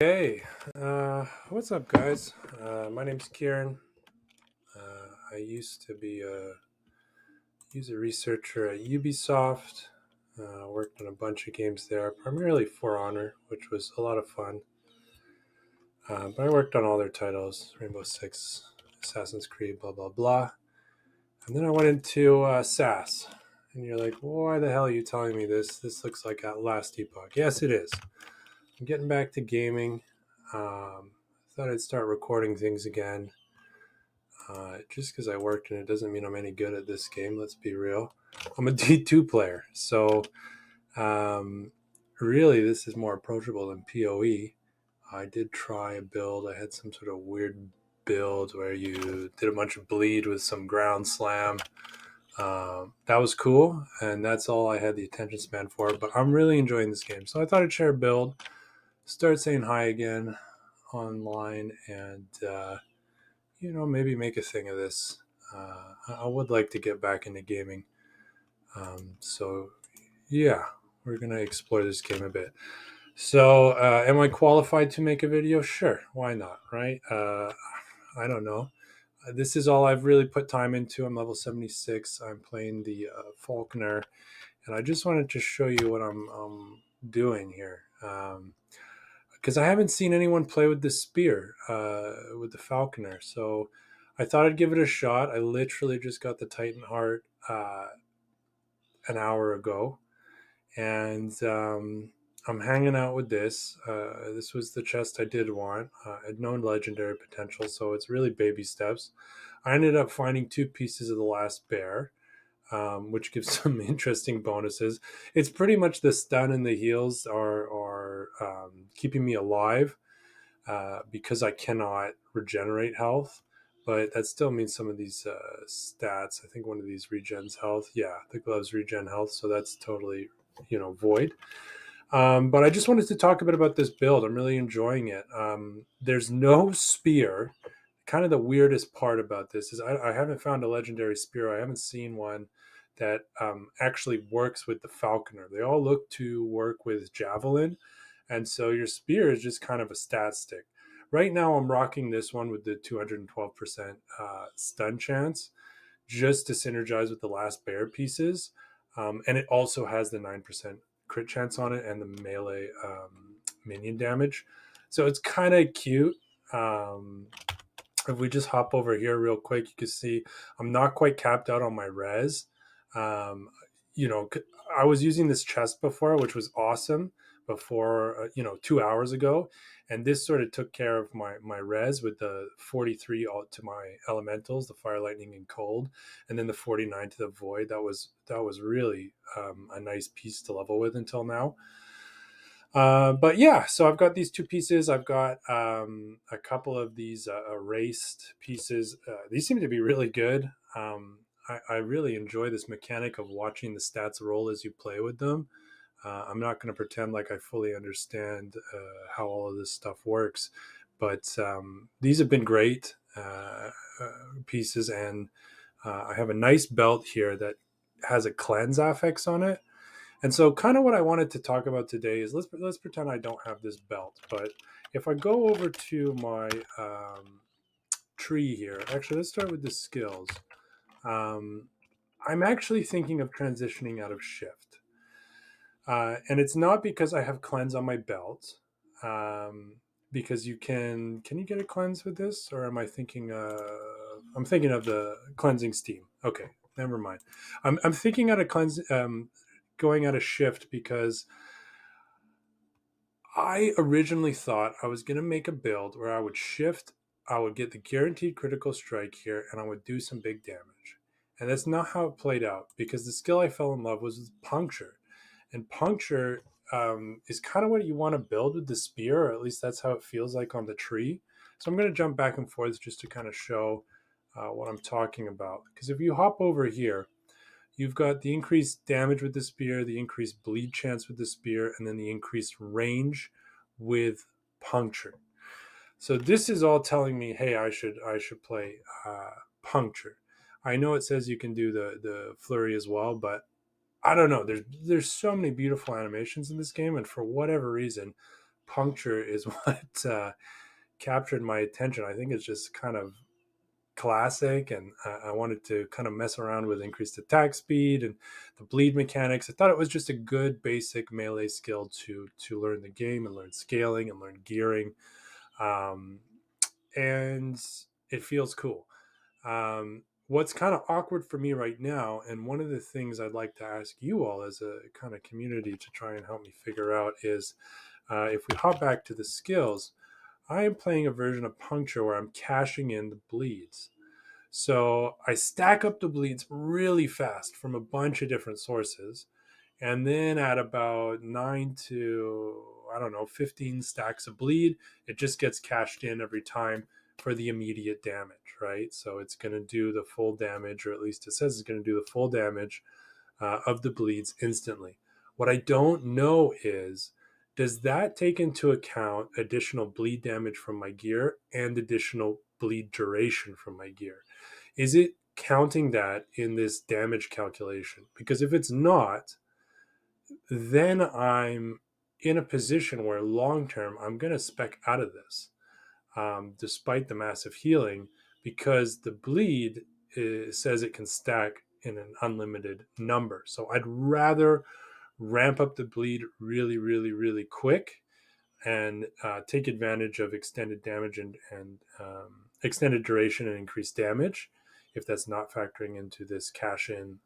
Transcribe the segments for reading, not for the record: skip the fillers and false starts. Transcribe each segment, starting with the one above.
Hey, what's up, guys? My name's Kieran. I used to be a user researcher at Ubisoft. Worked on a bunch of games there, primarily For Honor, which was a lot of fun. But I worked on all their titles: Rainbow Six, Assassin's Creed, blah blah blah. And then I went into SaaS. And you're like, why the hell are you telling me this? This looks like at last Epoch. Yes, it is. I'm getting back to gaming. Thought I'd start recording things again. Just because I worked in it doesn't mean I'm any good at this game. Let's be real. I'm a D2 player, so um, really this is more approachable than PoE. I did try a build. I had some sort of weird build where you did a bunch of bleed with some ground slam. That was cool, and that's all I had the attention span for. But I'm really enjoying this game, so I thought I'd share a build, start saying hi again online, and maybe make a thing of this. I would like to get back into gaming. So, yeah, we're going to explore this game a bit. So, am I qualified to make a video? Sure. Why not? Right? I don't know. This is all I've really put time into. I'm level 76. I'm playing the Falconer. And I just wanted to show you what I'm doing here. Because I haven't seen anyone play with the spear, with the Falconer. So I thought I'd give it a shot. I literally just got the Titan Heart an hour ago, and I'm hanging out with this. This was the chest I did want. I'd known legendary potential, so it's really baby steps. I ended up finding two pieces of the last bear, which gives some interesting bonuses. It's pretty much the stun and the heals are keeping me alive because I cannot regenerate health. But that still means some of these stats. I think one of these regens health. Yeah, the gloves regen health. So that's totally, void. But I just wanted to talk a bit about this build. I'm really enjoying it. There's no spear. Kind of the weirdest part about this is I haven't found a legendary spear. I haven't seen one that actually works with the falconer. They all look to work with javelin, and so your spear is just kind of a stat stick. Right now, I'm rocking this one with the 212% stun chance, just to synergize with the last bear pieces, and it also has the 9% crit chance on it and the melee minion damage. So it's kind of cute. If we just hop over here real quick, you can see I'm not quite capped out on my res. Um, you know, I was using this chest before, which was awesome before, 2 hours ago. And this sort of took care of my res with the 43 to my elementals, the fire, lightning, and cold, and then the 49 to the void. That was really a nice piece to level with until now. But yeah, so I've got these two pieces. I've got a couple of these erased pieces. These seem to be really good. I really enjoy this mechanic of watching the stats roll as you play with them. I'm not going to pretend like I fully understand how all of this stuff works, but these have been great pieces, and I have a nice belt here that has a cleanse affix on it. And so, kind of what I wanted to talk about today is let's pretend I don't have this belt. But if I go over to my tree here, actually, let's start with the skills. Um, I'm actually thinking of transitioning out of shift, and it's not because I have cleanse on my belt. Because can you get a cleanse with this, or am I thinking? I'm thinking of the cleansing steam. Okay, never mind. I'm thinking out of cleanse. Going out of shift because I originally thought I was going to make a build where I would shift, I would get the guaranteed critical strike here, and I would do some big damage. And that's not how it played out because the skill I fell in love with puncture. And puncture is kind of what you want to build with the spear, or at least that's how it feels like on the tree. So I'm going to jump back and forth just to kind of show what I'm talking about. Because if you hop over here, you've got the increased damage with the spear, the increased bleed chance with the spear, and then the increased range with puncture. So this is all telling me, hey, I should play puncture. I know it says you can do the flurry as well, but I don't know. There's so many beautiful animations in this game, and for whatever reason, puncture is what captured my attention. I think it's just kind of classic, and I wanted to kind of mess around with increased attack speed and the bleed mechanics. I thought it was just a good basic melee skill to learn the game and learn scaling and learn gearing, um, and it feels cool. What's kind of awkward for me right now, and one of the things I'd like to ask you all as a kind of community to try and help me figure out is, if we hop back to the skills, I am playing a version of Puncture where I'm cashing in the bleeds. So I stack up the bleeds really fast from a bunch of different sources. And then at about 9 to, I don't know, 15 stacks of bleed, it just gets cashed in every time for the immediate damage, right? So it's going to do the full damage, or at least it says it's going to do the full damage of the bleeds instantly. What I don't know is, does that take into account additional bleed damage from my gear and additional bleed duration from my gear? Is it counting that in this damage calculation? Because if it's not, then I'm in a position where long term I'm going to spec out of this, despite the massive healing, because the bleed says it can stack in an unlimited number. So I'd rather ramp up the bleed really, really, really quick and take advantage of extended damage and extended duration and increased damage, if that's not factoring into this cash in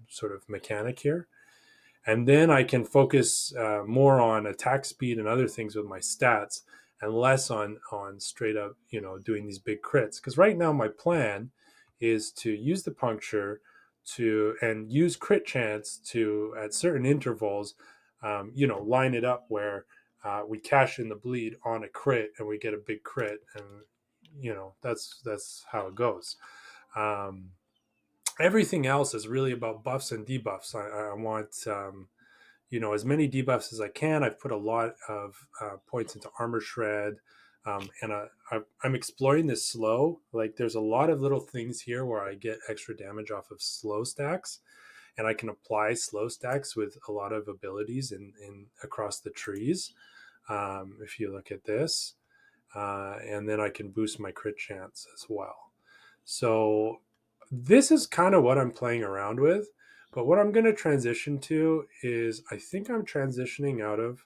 sort of mechanic here. And then I can focus more on attack speed and other things with my stats, and less on straight up, doing these big crits. Because right now my plan is to use the puncture to and use crit chance to, at certain intervals, line it up where we cash in the bleed on a crit and we get a big crit, and that's how it goes. Um, Everything else is really about buffs and debuffs. I want as many debuffs as I can. I've put a lot of points into armor shred, and I'm exploring this slow. Like, there's a lot of little things here where I get extra damage off of slow stacks, and I can apply slow stacks with a lot of abilities in across the trees. If you look at this, and then I can boost my crit chance as well. So this is kind of what I'm playing around with. But what I'm going to transition to is, I think I'm transitioning out of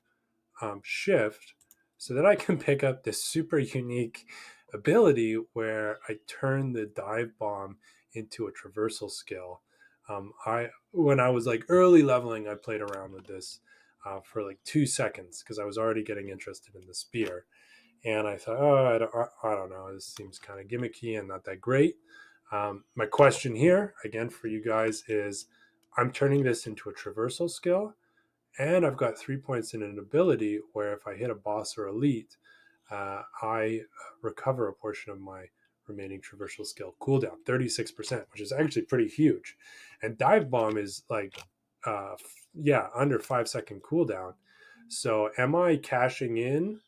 shift so that I can pick up this super unique ability where I turn the dive bomb into a traversal skill. When I was like early leveling, I played around with this for like 2 seconds because I was already getting interested in the spear. And I thought, oh, I don't know. This seems kind of gimmicky and not that great. My question here, again, for you guys is, I'm turning this into a traversal skill, and I've got 3 points in an ability where if I hit a boss or elite, I recover a portion of my remaining traversal skill cooldown, 36%, which is actually pretty huge. And dive bomb is like, under 5 second cooldown. So am I cashing in?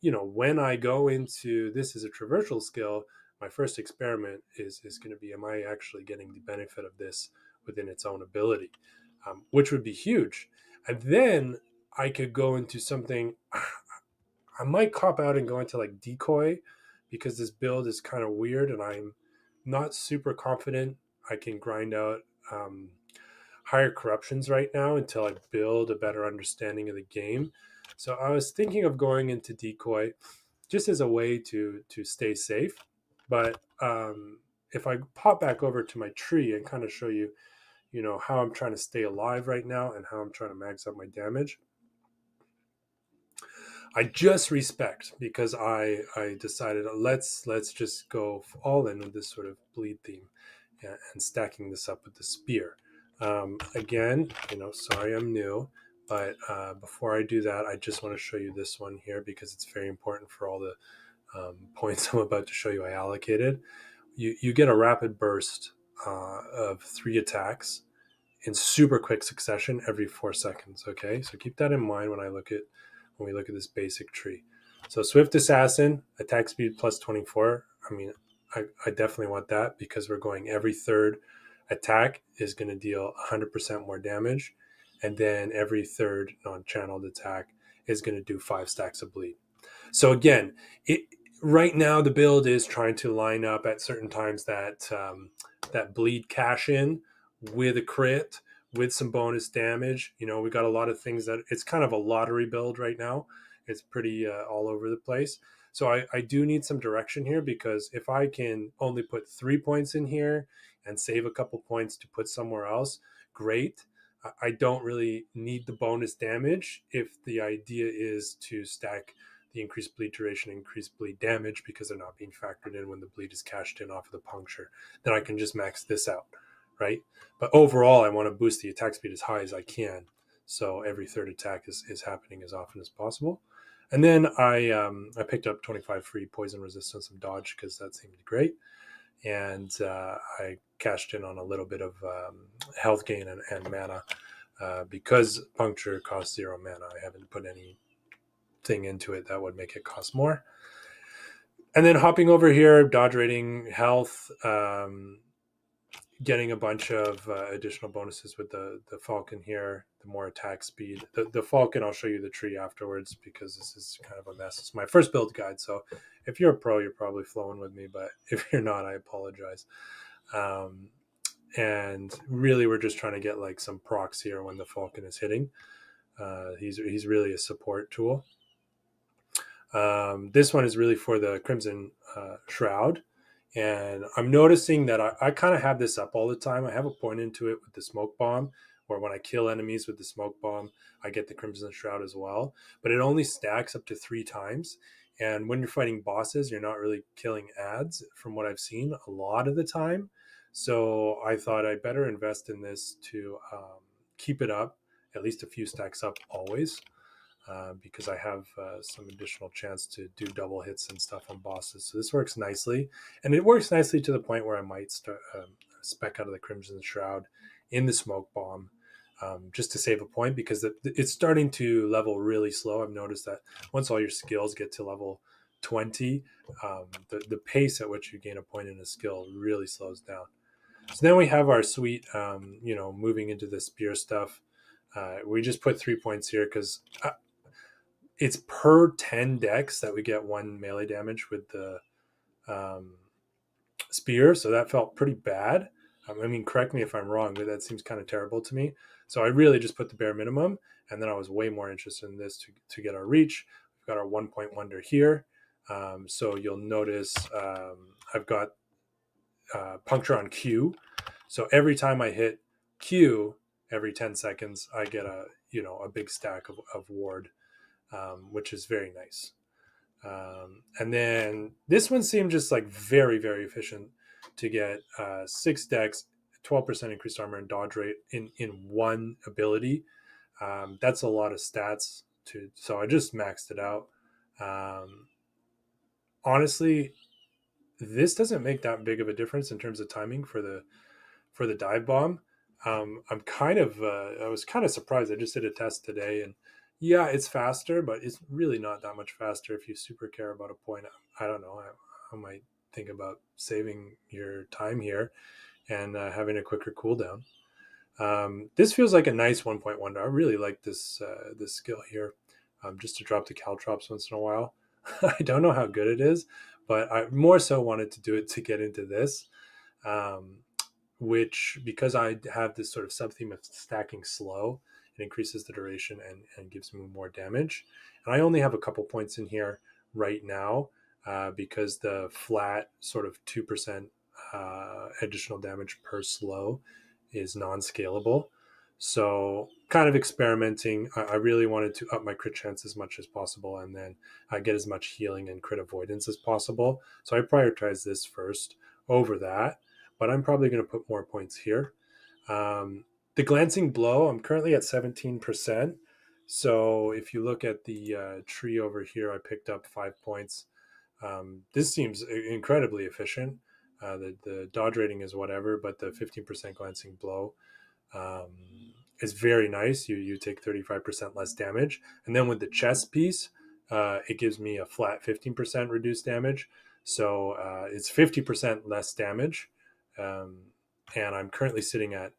When I go into this as a traversal skill, my first experiment is going to be, am I actually getting the benefit of this within its own ability, which would be huge. And then I could go into something. I might cop out and go into like decoy, because this build is kind of weird and I'm not super confident I can grind out higher corruptions right now until I build a better understanding of the game. So I was thinking of going into decoy just as a way to stay safe. But if I pop back over to my tree and kind of show you, how I'm trying to stay alive right now and how I'm trying to max out my damage. I just respect, because I decided, let's just go all in with this sort of bleed theme, and stacking this up with the spear. Again, sorry I'm new, but before I do that, I just want to show you this one here because it's very important for all the points I'm about to show you I allocated. You get a rapid burst of 3 attacks in super quick succession every 4 seconds. Okay, so keep that in mind when we look at this basic tree. So Swift Assassin, attack speed plus 24. I mean, I definitely want that, because we're going every third attack is going to deal 100% more damage, and then every third non-channeled attack is going to do 5 stacks of bleed. So again, right now the build is trying to line up at certain times that bleed cash in with a crit with some bonus damage. We got a lot of things that it's kind of a lottery build right now. It's pretty all over the place. So I do need some direction here, because if I can only put 3 points in here and save a couple points to put somewhere else, great. I don't really need the bonus damage if the idea is to stack the increased bleed duration, increased bleed damage, because they're not being factored in when the bleed is cashed in off of the puncture. Then I can just max this out, right? But overall, I want to boost the attack speed as high as I can. So every third attack is happening as often as possible. And then I picked up 25 free poison resistance and dodge, because that seemed great. And I cashed in on a little bit of health gain and mana, because puncture costs 0 mana. I haven't put anything into it that would make it cost more. And then hopping over here, dodge rating, health, getting a bunch of additional bonuses with the Falcon here, the more attack speed. The Falcon, I'll show you the tree afterwards, because this is kind of a mess. It's my first build guide, so if you're a pro, you're probably flowing with me, but if you're not, I apologize. And really, we're just trying to get like some procs here when the Falcon is hitting. He's really a support tool. This one is really for the Crimson Shroud. And I'm noticing that I kind of have this up all the time. I have a point into it with the smoke bomb, or when I kill enemies with the smoke bomb, I get the Crimson Shroud as well. But it only stacks up to 3 times. And when you're fighting bosses, you're not really killing ads, from what I've seen, a lot of the time. So I thought I'd better invest in this to keep it up, at least a few stacks up always. Because I have some additional chance to do double hits and stuff on bosses. So this works nicely. And it works nicely to the point where I might start spec out of the Crimson Shroud in the smoke bomb, just to save a point, because it's starting to level really slow. I've noticed that once all your skills get to level 20, the pace at which you gain a point in a skill really slows down. So then we have our sweet, moving into the spear stuff. We just put 3 points here because it's per 10 decks that we get 1 melee damage with the spear. So that felt pretty bad. Correct me if I'm wrong, but that seems kind of terrible to me. So I really just put the bare minimum. And then I was way more interested in this to get our reach. We've got our 1-point wonder here. So you'll notice I've got puncture on Q. So every time I hit Q, every 10 seconds, I get a big stack of ward. Which is very nice. And then this one seemed just like very, very efficient to get 6 decks, 12% increased armor and dodge rate in one ability. That's a lot of stats so I just maxed it out. Honestly, this doesn't make that big of a difference in terms of timing for the dive bomb. I was kind of surprised. I just did a test today, and yeah, it's faster, but it's really not that much faster if you super care about a point. I don't know. I might think about saving your time here and having a quicker cooldown. This feels like a nice 1-point wonder. I really like this skill here, just to drop the caltrops once in a while. I don't know how good it is, but I more so wanted to do it to get into this. Which, because I have this sort of sub-theme of stacking slow, it increases the duration and gives me more damage. And I only have a couple points in here right now because the flat sort of 2% additional damage per slow is non-scalable. So kind of experimenting. I really wanted to up my crit chance as much as possible, and then get as much healing and crit avoidance as possible. So I prioritized this first over that. But I'm probably going to put more points here. The glancing blow, I'm currently at 17%. So if you look at the tree over here, I picked up 5 points. This seems incredibly efficient. The dodge rating is whatever, but the 15% glancing blow is very nice. You take 35% less damage. And then with the chest piece, it gives me a flat 15% reduced damage. So it's 50% less damage. And I'm currently sitting at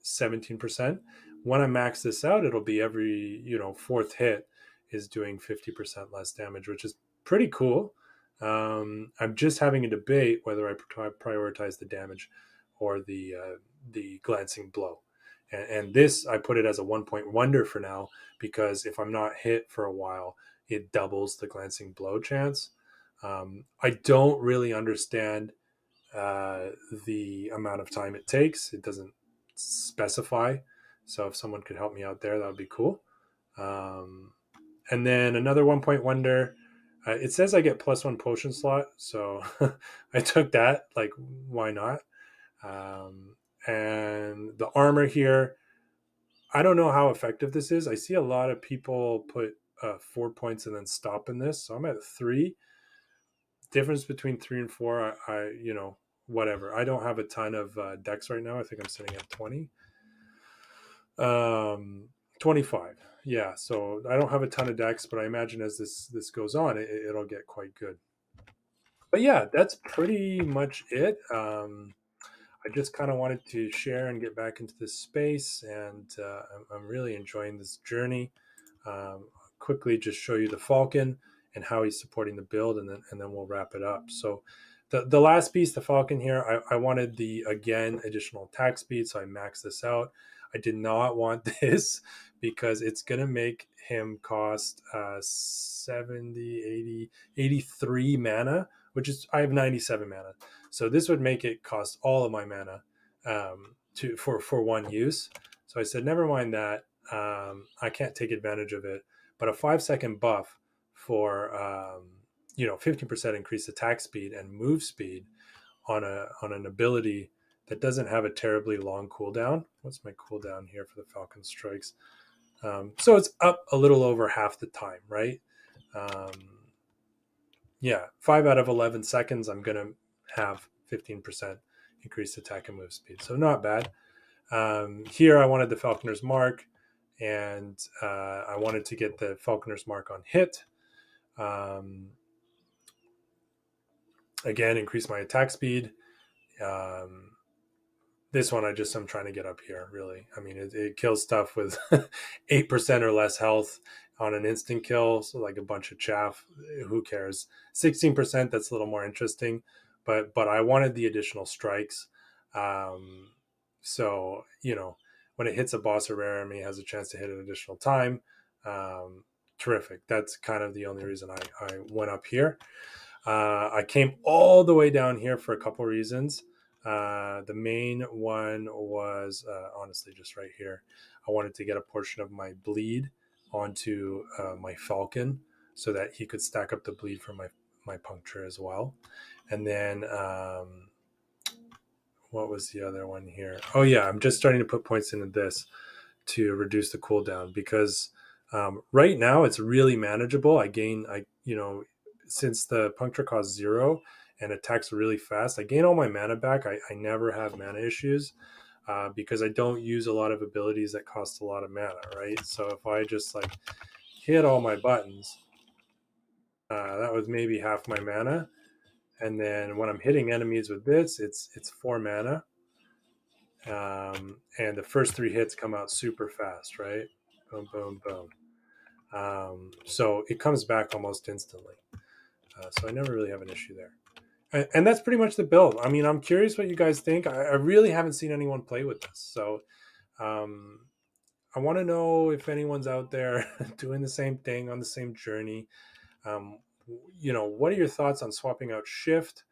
17%. When I max this out, it'll be every 4th hit is doing 50% less damage, which is pretty cool. I'm just having a debate whether I prioritize the damage or the glancing blow. And this, I put it as a 1 point wonder for now, because if I'm not hit for a while, it doubles the glancing blow chance. I don't really understand the amount of time it takes. It doesn't specify. So if someone could help me out there, that would be cool. Um, and then another 1 point wonder. It says I get +1 potion slot, so I took that. Like, why not? Um, and the armor here, I don't know how effective this is. I see a lot of people put 4 points and then stop in this, so I'm at 3. Difference between 3 and 4, whatever. I don't have a ton of decks right now. I think I'm sitting at 20. 25. Yeah, so I don't have a ton of decks, but I imagine as this goes on, it'll get quite good. But yeah, that's pretty much it. I just kind of wanted to share and get back into this space, and I'm really enjoying this journey. Quickly, just show you the Falcon and how he's supporting the build, and then we'll wrap it up. So, the last piece, the Falcon here, I wanted the again additional attack speed, so I maxed this out. I did not want this because it's going to make him cost 70, 80, 83 mana, which is, I have 97 mana. So this would make it cost all of my mana for one use. So I said, never mind that. I can't take advantage of it. But a 5-second buff for 15% increased attack speed and move speed on an ability that doesn't have a terribly long cooldown. What's my cooldown here for the Falcon Strikes? So it's up a little over half the time, right? 5 out of 11 seconds, I'm going to have 15% increased attack and move speed. So not bad. Here I wanted the Falconer's Mark, and I wanted to get the Falconer's Mark on hit. Again, increase my attack speed. This one, I'm trying to get up here, really. I mean, it kills stuff with 8% or less health on an instant kill, so like a bunch of chaff. Who cares? 16%, that's a little more interesting, but I wanted the additional strikes. So, when it hits a boss or rare enemy, it has a chance to hit an additional time. Terrific. That's kind of the only reason I went up here. I came all the way down here for a couple reasons. The main one was honestly just right here. I wanted to get a portion of my bleed onto my Falcon so that he could stack up the bleed for my puncture as well. And then what was the other one here? Oh yeah, I'm just starting to put points into this to reduce the cooldown, because right now it's really manageable. Since the puncture costs 0 and attacks really fast, I gain all my mana back. I never have mana issues because I don't use a lot of abilities that cost a lot of mana, right? So if I just hit all my buttons, that was maybe half my mana. And then when I'm hitting enemies with this, it's 4 mana. And the first 3 hits come out super fast, right? Boom, boom, boom. So it comes back almost instantly. So I never really have an issue there. And that's pretty much the build. I mean, I'm curious what you guys think. I really haven't seen anyone play with this. So I want to know if anyone's out there doing the same thing on the same journey. What are your thoughts on swapping out Shift?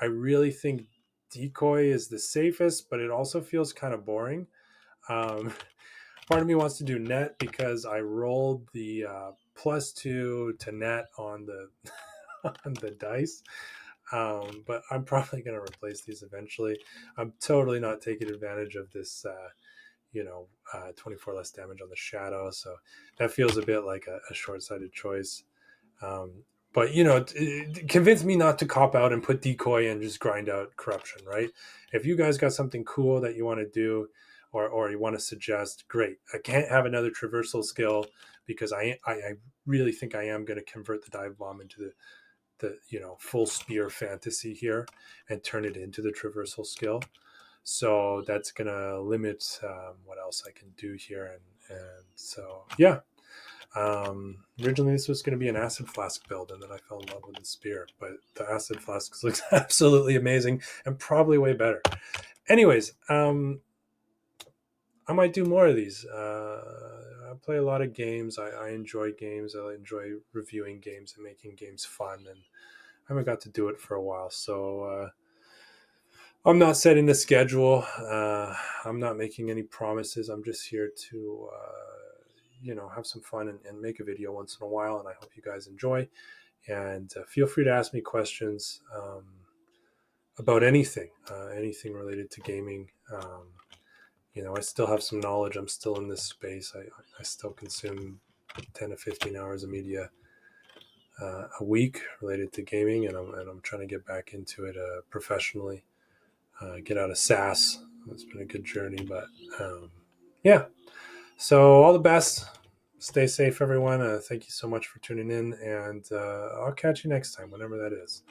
I really think Decoy is the safest, but it also feels kind of boring. Part of me wants to do net because I rolled the +2 to net on the on the dice. But I'm probably going to replace these eventually. I'm totally not taking advantage of this, 24 less damage on the shadow. So that feels a bit like a short-sighted choice. But convince me not to cop out and put Decoy and just grind out corruption, right? If you guys got something cool that you want to do, or you want to suggest, great. I can't have another traversal skill because I really think I am going to convert the dive bomb into the full spear fantasy here and turn it into the traversal skill. So that's going to limit what else I can do here. And so, yeah. Originally, this was going to be an acid flask build, and then I fell in love with the spear. But the acid flasks looks absolutely amazing and probably way better. Anyways, I might do more of these. I play a lot of games. I enjoy games. I enjoy reviewing games and making games fun. And I haven't got to do it for a while, so I'm not setting the schedule. I'm not making any promises. I'm just here to, have some fun and make a video once in a while. And I hope you guys enjoy. And feel free to ask me questions about anything, anything related to gaming. I still have some knowledge. I'm still in this space. I still consume 10 to 15 hours of media a week related to gaming, and I'm trying to get back into it professionally. Get out of SaaS. It's been a good journey, but yeah. So all the best. Stay safe, everyone. Thank you so much for tuning in, and I'll catch you next time, whenever that is.